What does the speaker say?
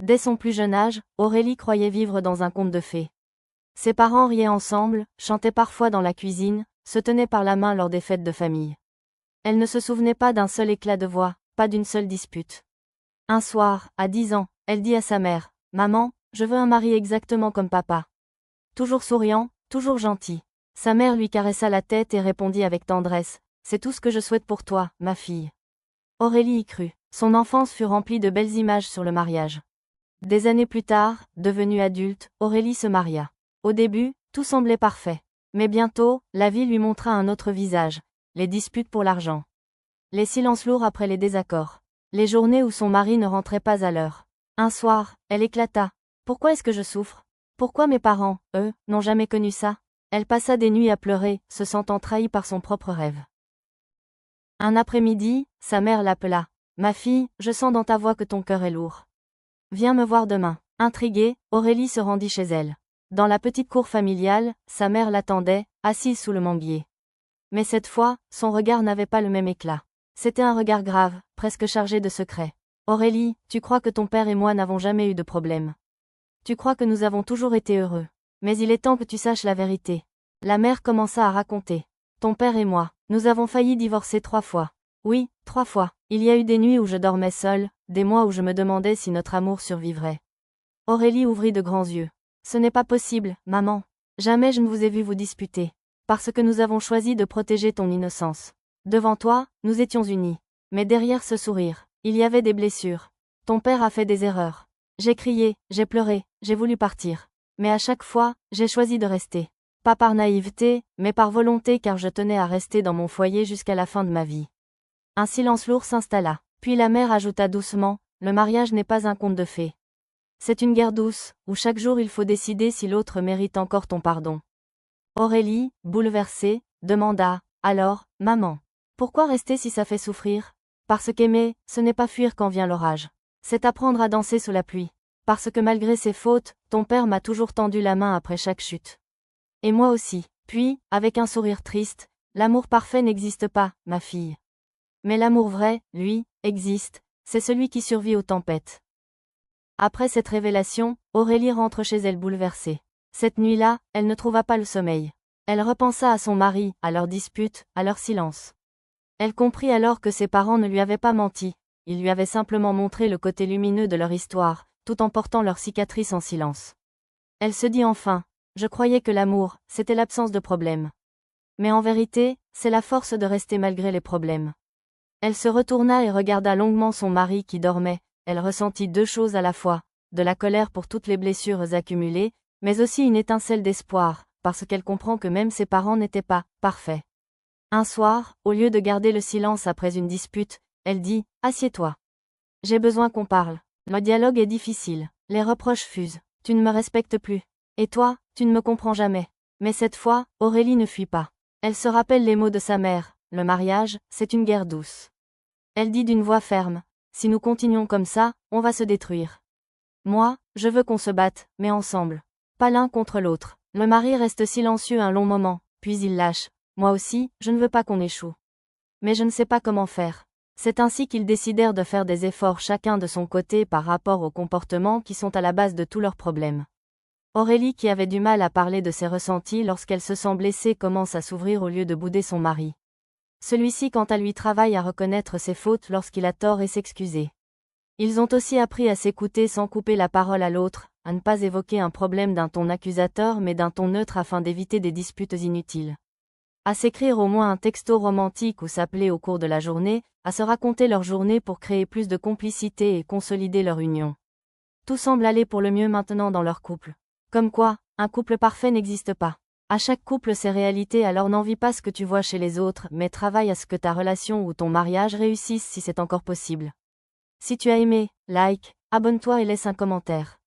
Dès son plus jeune âge, Aurélie croyait vivre dans un conte de fées. Ses parents riaient ensemble, chantaient parfois dans la cuisine, se tenaient par la main lors des fêtes de famille. Elle ne se souvenait pas d'un seul éclat de voix, pas d'une seule dispute. Un soir, à 10 ans, elle dit à sa mère, « Maman, je veux un mari exactement comme papa. Toujours souriant, toujours gentil. » Sa mère lui caressa la tête et répondit avec tendresse, « C'est tout ce que je souhaite pour toi, ma fille. » Aurélie y crut. Son enfance fut remplie de belles images sur le mariage. Des années plus tard, devenue adulte, Aurélie se maria. Au début, tout semblait parfait. Mais bientôt, la vie lui montra un autre visage, les disputes pour l'argent. Les silences lourds après les désaccords. Les journées où son mari ne rentrait pas à l'heure. Un soir, elle éclata. Pourquoi est-ce que je souffre? Pourquoi mes parents, eux, n'ont jamais connu ça? Elle passa des nuits à pleurer, se sentant trahie par son propre rêve. Un après-midi, sa mère l'appela. Ma fille, je sens dans ta voix que ton cœur est lourd. Viens me voir demain. Intriguée, Aurélie se rendit chez elle. Dans la petite cour familiale, sa mère l'attendait, assise sous le manguier. Mais cette fois, son regard n'avait pas le même éclat. C'était un regard grave, presque chargé de secrets. Aurélie, tu crois que ton père et moi n'avons jamais eu de problème. Tu crois que nous avons toujours été heureux. Mais il est temps que tu saches la vérité. La mère commença à raconter. Ton père et moi, nous avons failli divorcer 3 fois. Oui, 3 fois. Il y a eu des nuits où je dormais seule, des mois où je me demandais si notre amour survivrait. Aurélie ouvrit de grands yeux. Ce n'est pas possible, maman. Jamais je ne vous ai vu vous disputer. Parce que nous avons choisi de protéger ton innocence. Devant toi, nous étions unis. Mais derrière ce sourire, il y avait des blessures. Ton père a fait des erreurs. J'ai crié, j'ai pleuré, j'ai voulu partir. Mais à chaque fois, j'ai choisi de rester. Pas par naïveté, mais par volonté car je tenais à rester dans mon foyer jusqu'à la fin de ma vie. Un silence lourd s'installa. Puis la mère ajouta doucement, le mariage n'est pas un conte de fées. C'est une guerre douce, où chaque jour il faut décider si l'autre mérite encore ton pardon. Aurélie, bouleversée, demanda, alors, maman, pourquoi rester si ça fait souffrir? Parce qu'aimer, ce n'est pas fuir quand vient l'orage. C'est apprendre à danser sous la pluie. Parce que malgré ses fautes, ton père m'a toujours tendu la main après chaque chute. Et moi aussi. Puis, avec un sourire triste, l'amour parfait n'existe pas, ma fille. Mais l'amour vrai, lui, existe, c'est celui qui survit aux tempêtes. Après cette révélation, Aurélie rentre chez elle bouleversée. Cette nuit-là, elle ne trouva pas le sommeil. Elle repensa à son mari, à leur dispute, à leur silence. Elle comprit alors que ses parents ne lui avaient pas menti, ils lui avaient simplement montré le côté lumineux de leur histoire, tout en portant leurs cicatrices en silence. Elle se dit enfin, je croyais que l'amour, c'était l'absence de problèmes. Mais en vérité, c'est la force de rester malgré les problèmes. Elle se retourna et regarda longuement son mari qui dormait, elle ressentit 2 choses à la fois, de la colère pour toutes les blessures accumulées, mais aussi une étincelle d'espoir, parce qu'elle comprend que même ses parents n'étaient pas parfaits. Un soir, au lieu de garder le silence après une dispute, elle dit, « Assieds-toi. J'ai besoin qu'on parle. Le dialogue est difficile, les reproches fusent, tu ne me respectes plus. Et toi, tu ne me comprends jamais. » Mais cette fois, Aurélie ne fuit pas. Elle se rappelle les mots de sa mère, « Le mariage, c'est une guerre douce. » Elle dit d'une voix ferme, « Si nous continuons comme ça, on va se détruire. Moi, je veux qu'on se batte, mais ensemble. Pas l'un contre l'autre. » Le mari reste silencieux un long moment, puis il lâche, « Moi aussi, je ne veux pas qu'on échoue. Mais je ne sais pas comment faire. » C'est ainsi qu'ils décidèrent de faire des efforts chacun de son côté par rapport aux comportements qui sont à la base de tous leurs problèmes. Aurélie qui avait du mal à parler de ses ressentis lorsqu'elle se sent blessée commence à s'ouvrir au lieu de bouder son mari. Celui-ci quant à lui travaille à reconnaître ses fautes lorsqu'il a tort et s'excuser. Ils ont aussi appris à s'écouter sans couper la parole à l'autre, à ne pas évoquer un problème d'un ton accusateur mais d'un ton neutre afin d'éviter des disputes inutiles. À s'écrire au moins un texto romantique ou s'appeler au cours de la journée, à se raconter leur journée pour créer plus de complicité et consolider leur union. Tout semble aller pour le mieux maintenant dans leur couple. Comme quoi, un couple parfait n'existe pas. À chaque couple ses réalités, alors n'envie pas ce que tu vois chez les autres, mais travaille à ce que ta relation ou ton mariage réussisse si c'est encore possible. Si tu as aimé, like, abonne-toi et laisse un commentaire.